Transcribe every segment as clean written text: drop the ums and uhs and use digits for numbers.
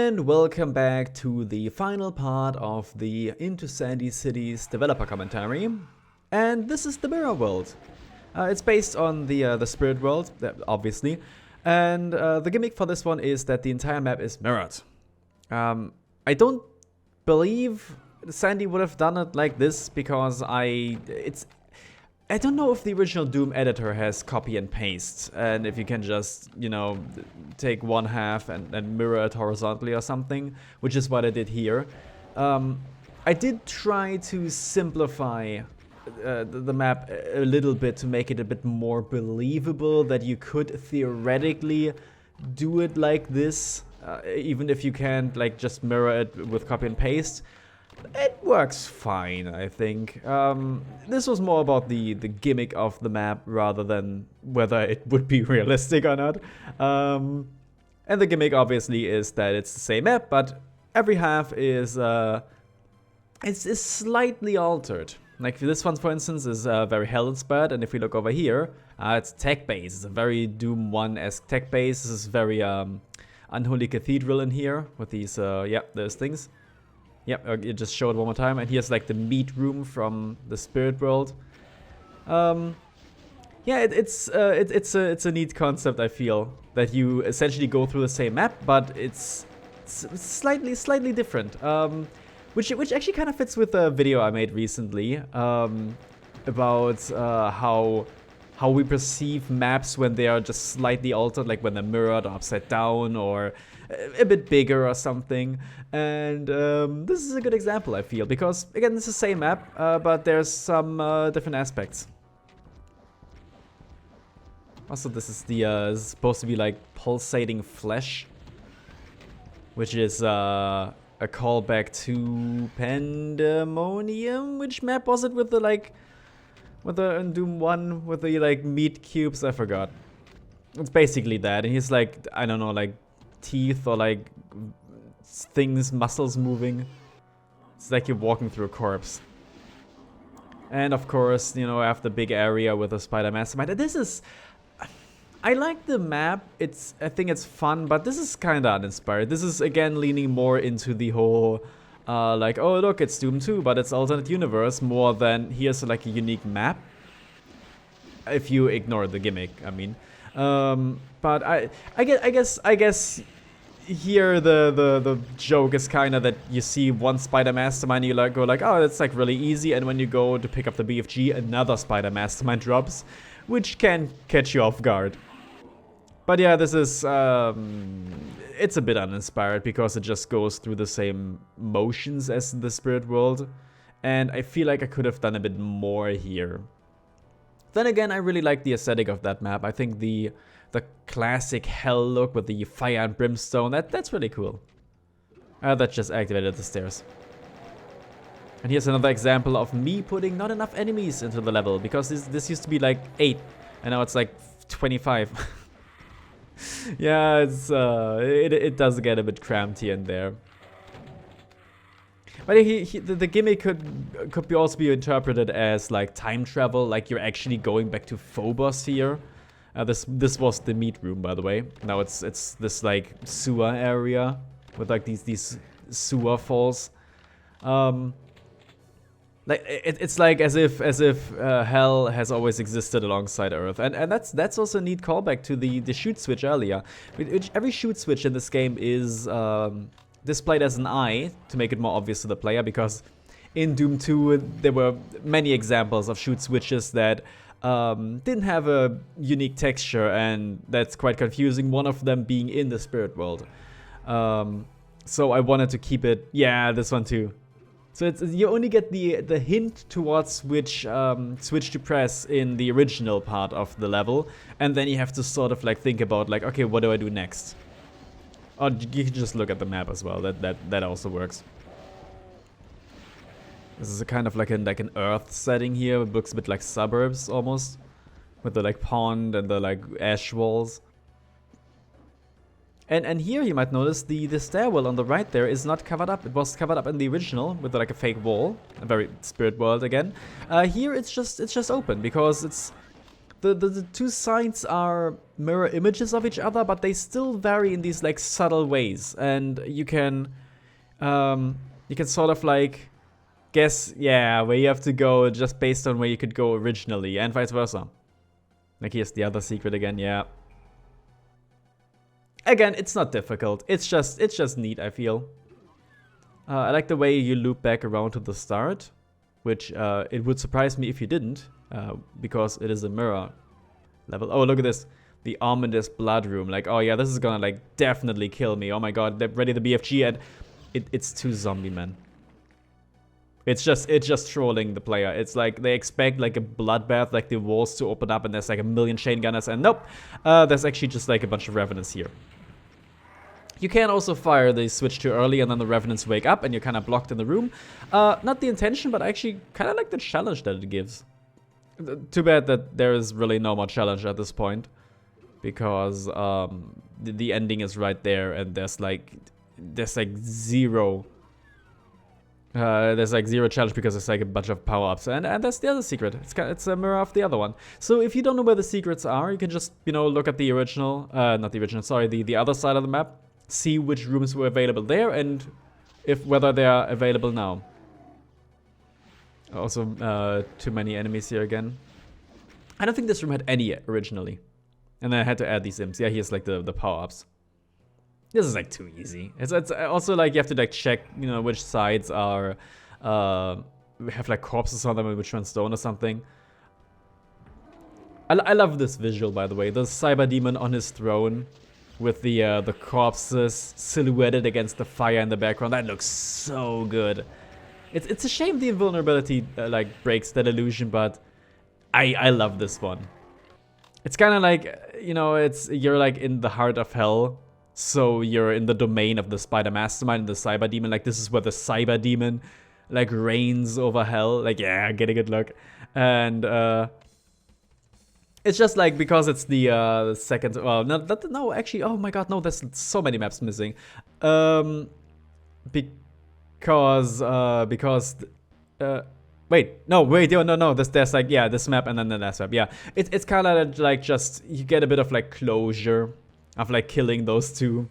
And welcome back to the final part of the Into Sandy Cities developer commentary. And this is the Mirror World. It's based on the Spirit World, obviously. And the gimmick for this one is that the entire map is mirrored. I don't believe Sandy would have done it like this because I don't know if the original Doom editor has copy and paste, and if you can just, you know, take one half and mirror it horizontally or something, which is what I did here. I did try to simplify the map a little bit to make it a bit more believable that you could theoretically do it like this, even if you can't like just mirror it with copy and paste. It works fine, I think. This was more about the gimmick of the map rather than whether it would be realistic or not. And the gimmick obviously is that it's the same map, but every half is it's slightly altered. Like this one, for instance, is very hell-inspired, and if we look over here, it's tech base. It's a very Doom 1-esque tech base. This is very Unholy Cathedral in here with these, yeah, those things. Yep, it just showed one more time, and here's like the meat room from the Spirit World. Yeah, it's a neat concept. I feel that you essentially go through the same map, but it's slightly different. Which actually kind of fits with a video I made recently about how we perceive maps when they are just slightly altered, like when they're mirrored or upside down or a bit bigger or something. And this is a good example, I feel, because again, it's the same map, but there's some different aspects. Also, this is the supposed to be like pulsating flesh, which is a callback to Pandemonium. Which map was it with the like, with the Doom 1 with the like meat cubes? I forgot. It's basically that, and he's like, I don't know, like teeth or like things, muscles moving. It's like you're walking through a corpse. And of course, you know, I have the big area with the Spider Mastermind. This is, I like the map. I think it's fun, but this is kind of uninspired. This is again leaning more into the whole like, oh look, it's Doom 2, but it's alternate universe, more than here's like a unique map. If you ignore the gimmick, I mean. But I guess here the joke is kind of that you see one Spider Mastermind, you like go like, oh, that's like really easy, and when you go to pick up the BFG, another Spider Mastermind drops, which can catch you off guard. But yeah, this is it's a bit uninspired because it just goes through the same motions as the Spirit World, and I feel like I could have done a bit more here. Then again, I really like the aesthetic of that map. I think the classic hell look with the fire and brimstone, that's really cool. That just activated the stairs. And here's another example of me putting not enough enemies into the level, because this used to be like 8, and now it's like 25. Yeah, it's it does get a bit cramped here and there. But the gimmick could also be interpreted as like time travel, like you're actually going back to Phobos here. This was the meat room, by the way. Now it's this like sewer area with like these sewer falls. Like it's like as if hell has always existed alongside Earth, and that's also a neat callback to the shoot switch earlier. Every shoot switch in this game is displayed as an eye to make it more obvious to the player, because in Doom 2 there were many examples of shoot switches that didn't have a unique texture, and that's quite confusing, one of them being in the Spirit World. So I wanted to keep it, yeah, this one too. So you only get the hint towards which switch to press in the original part of the level, and then you have to sort of like think about like, okay, what do I do next? Or you can just look at the map as well. That also works. This is a kind of like an Earth setting here. It looks a bit like suburbs almost, with the like pond and the like ash walls. And here you might notice the stairwell on the right there is not covered up. It was covered up in the original with like a fake wall, a very Spirit World again. Here it's just open because the two sides are mirror images of each other, but they still vary in these like subtle ways, and you can sort of like guess, yeah, where you have to go just based on where you could go originally, and vice versa. Like here's the other secret again, yeah. Again, it's not difficult. It's just neat, I feel. I like the way you loop back around to the start, which it would surprise me if you didn't, because it is a mirror level. Oh, look at this. The ominous blood room. Like, oh yeah, this is gonna like definitely kill me. Oh my god, they're ready the BFG, and it's too zombie, man. It's just trolling the player. It's like they expect like a bloodbath, like the walls to open up and there's like a million chain gunners, and nope. There's actually just like a bunch of revenants here. You can also fire the switch too early and then the revenants wake up and you're kind of blocked in the room. Not the intention, but I actually kind of like the challenge that it gives. Too bad that there is really no more challenge at this point, because the ending is right there and there's like zero. There's like zero challenge because it's like a bunch of power-ups, and that's the other secret. It's a mirror of the other one. So if you don't know where the secrets are, you can just, you know, look at the original, not the original, sorry, the other side of the map, see which rooms were available there and whether they are available now. Also, too many enemies here again. I don't think this room had any originally, and then I had to add these imps. Yeah, here's like the power-ups. This is like too easy. It's also like you have to like check, you know, which sides are have like corpses on them and which ones don't or something. I love this visual, by the way. The cyber demon on his throne with the corpses silhouetted against the fire in the background. That looks so good. It's a shame the invulnerability like breaks that illusion, but I love this one. It's kind of like, you know, you're like in the heart of hell. So you're in the domain of the Spider Mastermind and the Cyber Demon. Like, this is where the Cyber Demon, like, reigns over hell. Like, yeah, get a good look. And, it's just, like, because it's the second... Well, no, actually, oh my god, no, there's so many maps missing. Because... wait, no, there's, like, yeah, this map and then the last map. Yeah, it's kind of, like, just... You get a bit of, like, closure of like killing those two,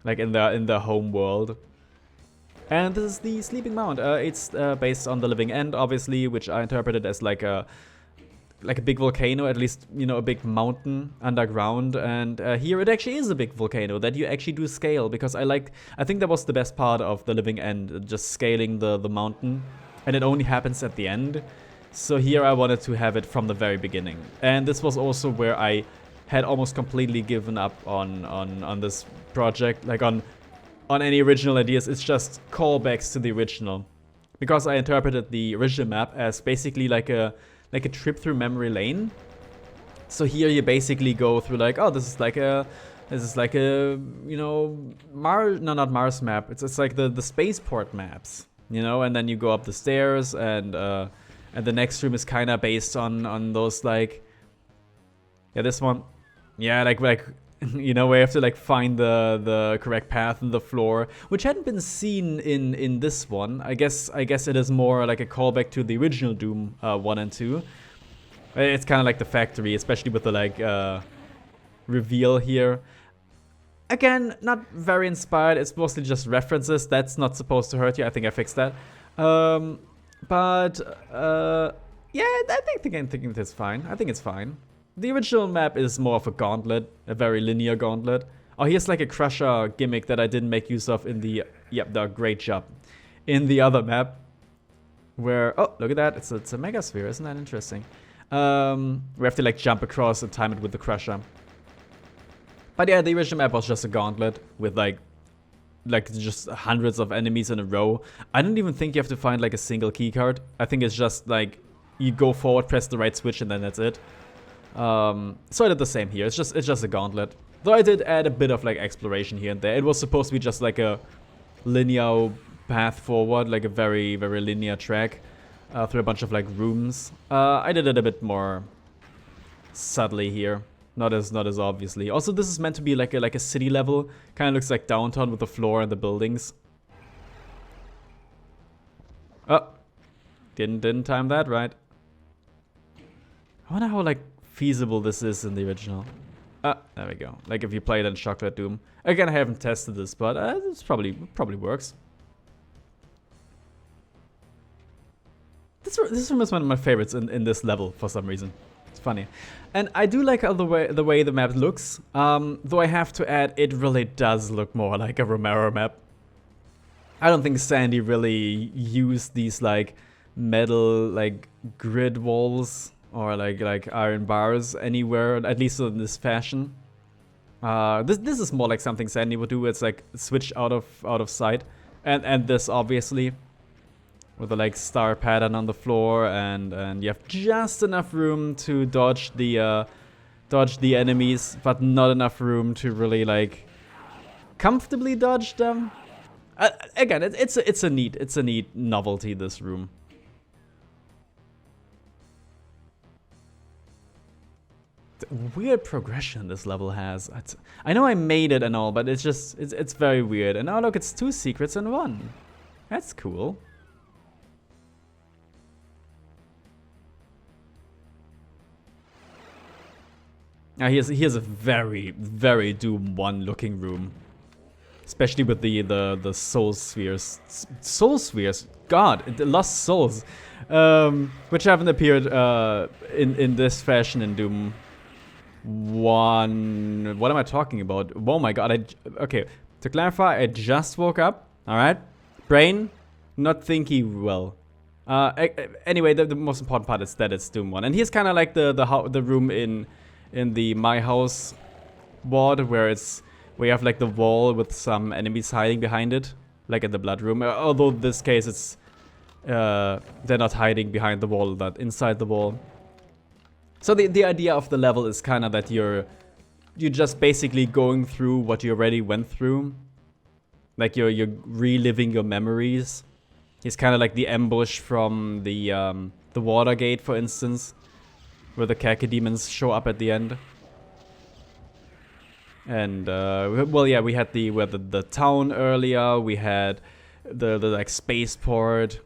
like in the home world. And this is the Sleeping Mound. It's based on the Living End, obviously, which I interpreted as like a big volcano, at least, you know, a big mountain underground. And here it actually is a big volcano that you actually do scale, because I think that was the best part of the Living End, just scaling the mountain, and it only happens at the end. So here I wanted to have it from the very beginning, and this was also where I had almost completely given up on this project, like on any original ideas. It's just callbacks to the original, because I interpreted the original map as basically like a trip through memory lane. So here you basically go through like, oh, this is like a you know, not Mars map. It's like the spaceport maps, you know, and then you go up the stairs, and the next room is kind of based on those, like, yeah, this one. Yeah, like you know, where you have to like find the correct path in the floor, which hadn't been seen in this one. I guess it is more like a callback to the original Doom 1 and 2. It's kind of like the factory, especially with the like reveal here. Again, not very inspired. It's mostly just references. That's not supposed to hurt you. I think I fixed that. But yeah, I think it's fine. I think it's fine. The original map is more of a gauntlet, a very linear gauntlet. Oh, here's like a crusher gimmick that I didn't make use of in the... Yep, great job. In the other map, where... Oh, look at that. It's a megasphere. Isn't that interesting? We have to like jump across and time it with the crusher. But yeah, the original map was just a gauntlet with like just hundreds of enemies in a row. I don't even think you have to find like a single keycard. I think it's just like you go forward, press the right switch, and then that's it. So I did the same here. It's just a gauntlet. Though I did add a bit of like exploration here and there. It was supposed to be just like a linear path forward, like a very, very linear track through a bunch of like rooms. I did it a bit more subtly here. Not as obviously. Also, this is meant to be like a city level. Kind of looks like downtown with the floor and the buildings. Oh, didn't time that right. I wonder how, like, feasible this is in the original. There we go. Like, if you play it in Chocolate Doom. Again, I haven't tested this, but this probably works. This room is one of my favorites in this level for some reason. It's funny. And I do like the way the map looks. Though I have to add, it really does look more like a Romero map. I don't think Sandy really used these, like, metal, like, grid walls or like iron bars anywhere, at least in this fashion. This is more like something Sandy would do. It's like switch out of sight, and this obviously with the, like, star pattern on the floor, and you have just enough room to dodge the enemies, but not enough room to really, like, comfortably dodge them. Again, it's a neat novelty, this room. The weird progression this level has. I know I made it and all, but it's very weird. And now look, it's 2 secrets in 1. That's cool. Now here's a very, very Doom 1 looking room. Especially with the soul spheres. Soul spheres? God, the lost souls. Which haven't appeared in this fashion in Doom 1. What am I talking about? Oh my god. Okay, to clarify, I just woke up. Alright? Brain, not thinking well. Anyway, the most important part is that it's Doom 1. And here's kind of like the room in the My House ward, where you have, like, the wall with some enemies hiding behind it, like in the blood room. Although in this case it's they're not hiding behind the wall, but inside the wall. So the idea of the level is kind of that you're just basically going through what you already went through, like you're reliving your memories. It's kind of like the ambush from the Watergate, for instance, where the Khaki demons show up at the end. And well, yeah, we had the town earlier. We had the like spaceport.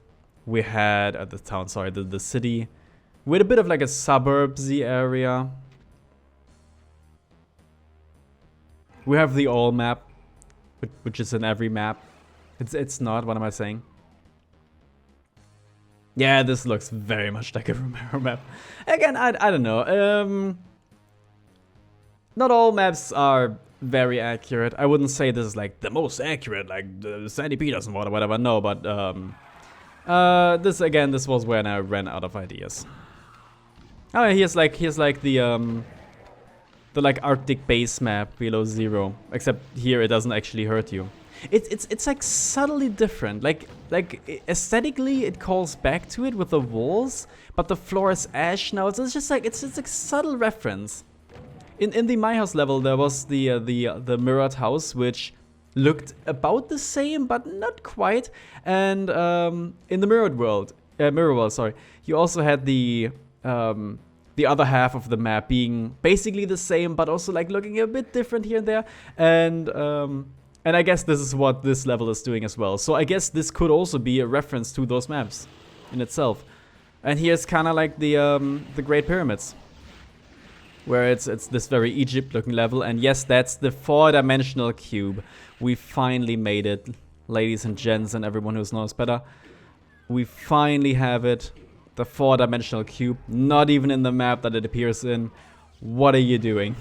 We had the town, sorry, the city. We had a bit of like a suburbsy area. We have the all map, which is in every map. It's not. What am I saying? Yeah, this looks very much like a Romero map. Again, I don't know. Not all maps are very accurate. I wouldn't say this is like the most accurate, like the Sandy Peters and whatever. No, but this was when I ran out of ideas. Oh, here's like the like Arctic base map below 0. Except here it doesn't actually hurt you. It's like subtly different. Like aesthetically it calls back to it with the walls, but the floor is ash now. It's just like it's a subtle reference. In the My House level, there was the mirrored house, which looked about the same, but not quite. And in the mirror world, sorry, you also had the other half of the map being basically the same, but also like looking a bit different here and there. And I guess this is what this level is doing as well. So I guess this could also be a reference to those maps in itself. And here's kind of like the Great Pyramids, where it's this very Egypt-looking level. And yes, that's the 4-dimensional cube. We finally made it, ladies and gents and everyone who knows better. We finally have it. The 4-dimensional cube, not even in the map that it appears in. What are you doing?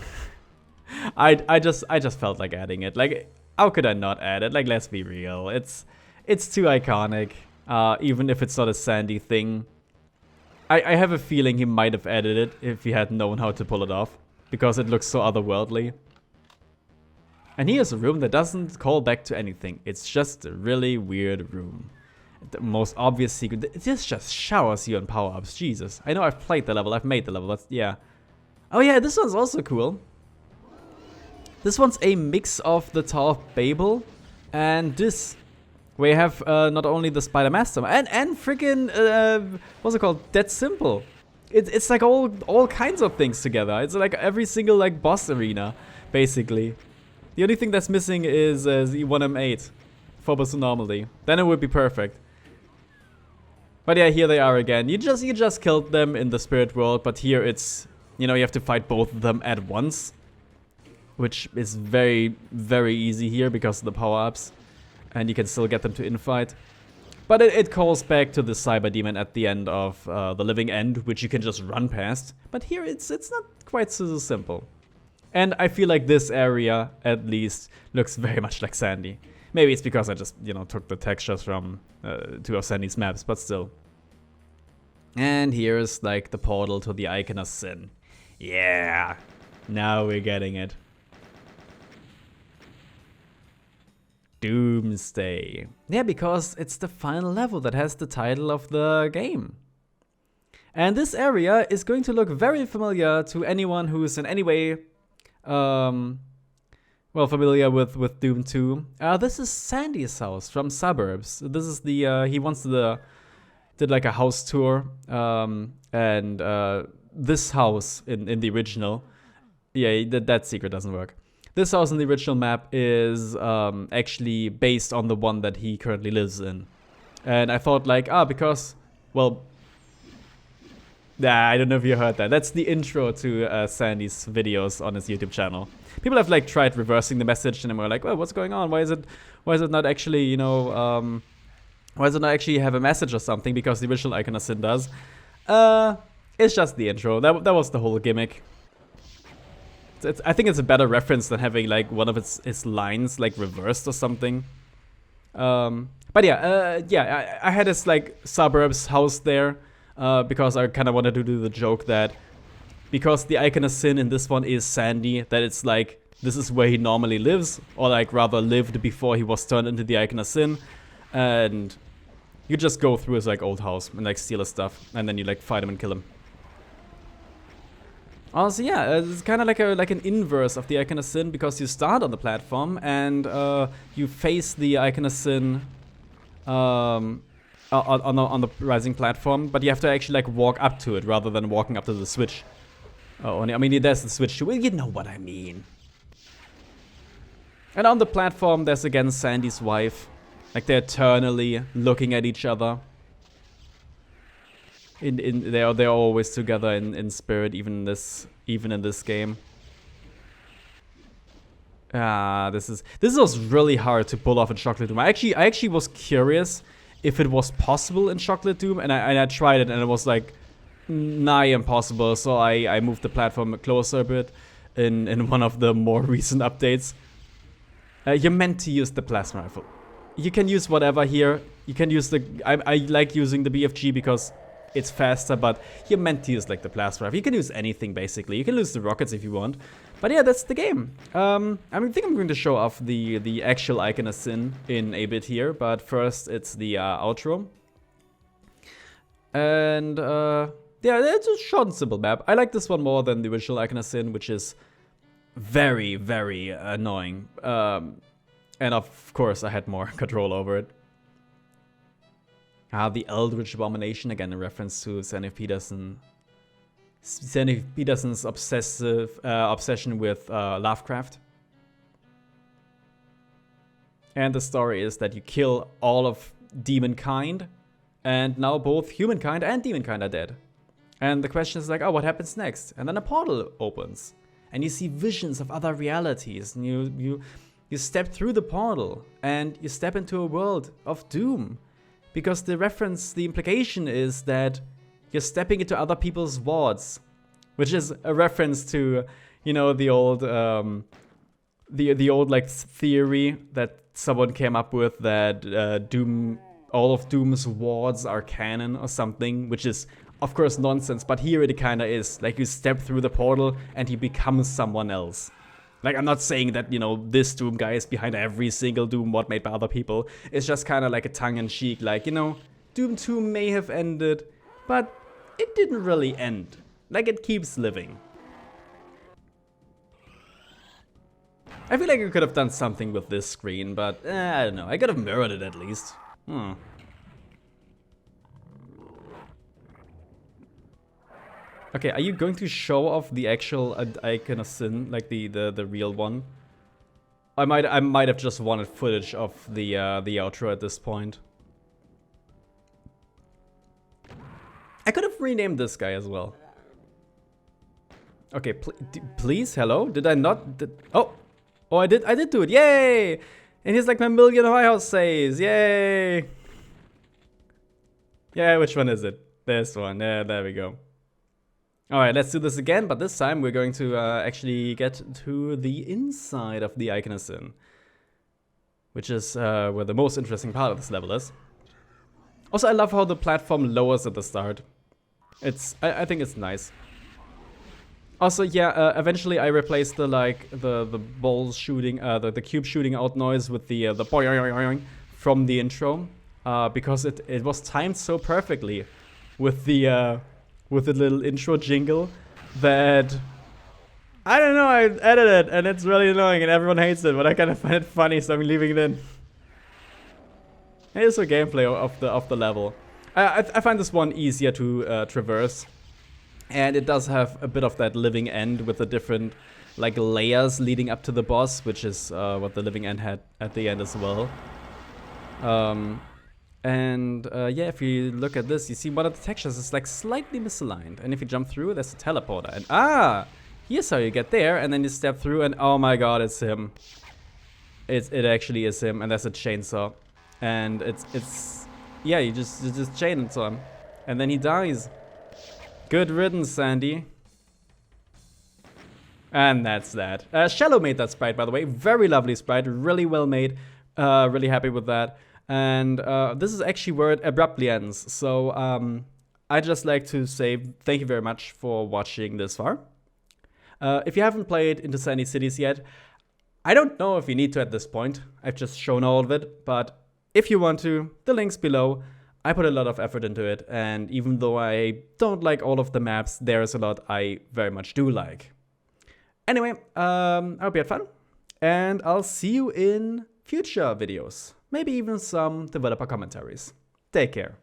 I just felt like adding it. Like, how could I not add it? Like, let's be real. It's too iconic. Even if it's not a Sandy thing. I have a feeling he might have added it if he had known how to pull it off, because it looks so otherworldly. And here's a room that doesn't call back to anything. It's just a really weird room. The most obvious secret. This just showers you on power-ups. Jesus. I know I've played the level, I've made the level, but yeah. Oh yeah, this one's also cool. This one's a mix of the Tower of Babel and this. We have not only the Spider Master and freaking what's it called? That's Simple. It's like all kinds of things together. It's like every single like boss arena, basically. The only thing that's missing is the 1M8 Phobos Anomaly. Then it would be perfect. But yeah, here they are again. You just killed them in the spirit world, but here it's, you know, you have to fight both of them at once, which is very, very easy here because of the power-ups, and you can still get them to infight. But it calls back to the Cyber Demon at the end of the Living End, which you can just run past. But here it's not quite so simple. And I feel like this area, at least, looks very much like Sandy. Maybe it's because I just, you know, took the textures from 2 of Sandy's maps, but still. And here's, like, the portal to the Icon of Sin. Yeah, now we're getting it. Doomsday. Yeah, because it's the final level that has the title of the game. And this area is going to look very familiar to anyone who's in any way well, familiar with Doom 2. This is Sandy's house from Suburbs. This is the, he once did like a house tour, and this house in the original, yeah, that secret doesn't work. This house in the original map is actually based on the one that he currently lives in. And I thought like, because, well, I don't know if you heard that. That's the intro to Sandy's videos on his YouTube channel. People have like tried reversing the message, and then we're like, well, what's going on? Why is it not actually, you know, why does it not actually have a message or something? Because the original Icon of Sin does. It's just the intro. That was the whole gimmick. I think it's a better reference than having like one of its lines like reversed or something. But yeah, I had this like Suburbs house there. Because I kind of wanted to do the joke that because the Icon of Sin in this one is Sandy, that it's like this is where he normally lives, or like rather lived before he was turned into the Icon of Sin, and you just go through his like old house and like steal his stuff, and then you like fight him and kill him. Also, yeah, it's kind of like an inverse of the Icon of Sin because you start on the platform and you face the Icon of Sin. On the rising platform, but you have to actually like walk up to it rather than walking up to the switch. Oh, I mean, there's the switch too. Well, you know what I mean. And on the platform, there's again Sandy's wife. Like they're eternally looking at each other. They're always together in spirit, even in this game. This was really hard to pull off in Chocolate Doom. I actually was curious if it was possible in Chocolate Doom, and I tried it, and it was like nigh impossible. So I moved the platform closer a bit in one of the more recent updates. You're meant to use the plasma rifle. You can use whatever here. You can use the I like using the BFG because it's faster, but you're meant to use like the plasma rifle. You can use anything basically. You can use the rockets if you want. But yeah, that's the game. I think I'm going to show off the actual Icon of Sin in a bit here, but first it's the outro. And yeah, it's a short and simple map. I like this one more than the original Icon of Sin, which is very, very annoying. And of course, I had more control over it. The Eldritch Abomination, again a reference to Sandy Peterson's obsession with Lovecraft. And the story is that you kill all of demonkind, and now both humankind and demonkind are dead. And the question is like, oh, what happens next? And then a portal opens, and you see visions of other realities, and you step through the portal, and you step into a world of doom. Because the implication is that you're stepping into other people's wards, which is a reference to, you know, the old like theory that someone came up with that all of Doom's wards are canon or something, which is of course nonsense. But here it kind of is. Like you step through the portal and he becomes someone else. Like, I'm not saying that, you know, this Doom guy is behind every single Doom mod made by other people. It's just kind of like a tongue-in-cheek, like, you know, Doom 2 may have ended, but it didn't really end. Like, it keeps living. I feel like I could have done something with this screen, but I don't know. I could have mirrored it at least. Okay, are you going to show off the actual Icon of Sin, like the real one? I might have just wanted footage of the outro at this point. rename this guy as well. Okay, please, hello? Did I not? Oh, I did do it, yay! And he's like my million High House says, yay! Yeah, which one is it? This one, yeah, there we go. Alright, let's do this again, but this time we're going to actually get to the inside of the Iconosin, which is where the most interesting part of this level is. Also, I love how the platform lowers at the start. I think it's nice. Also, yeah, eventually I replaced the balls shooting, the cube shooting out noise with the boing from the intro, because it was timed so perfectly with the little intro jingle that I don't know, I edited it and it's really annoying and everyone hates it, but I kind of find it funny, so I'm leaving it in. Here's a gameplay of the level. I find this one easier to traverse, and it does have a bit of that living end with the different like layers leading up to the boss, which is what the living end had at the end as well. Yeah, if you look at this, you see one of the textures is like slightly misaligned. And if you jump through, there's a teleporter. And here's how you get there. And then you step through and oh my god, it's him. It actually is him. And there's a chainsaw. And yeah, you just chainsaw him. And then he dies. Good riddance, Sandy. And that's that. Shallow made that sprite, by the way. Very lovely sprite. Really well made. Really happy with that. And this is actually where it abruptly ends. So I'd just like to say thank you very much for watching this far. If you haven't played Into Sandy Cities yet, I don't know if you need to at this point. I've just shown all of it. But if you want to, the link's below. I put a lot of effort into it. And even though I don't like all of the maps, there is a lot I very much do like. Anyway, I hope you had fun. And I'll see you in future videos. Maybe even some developer commentaries. Take care.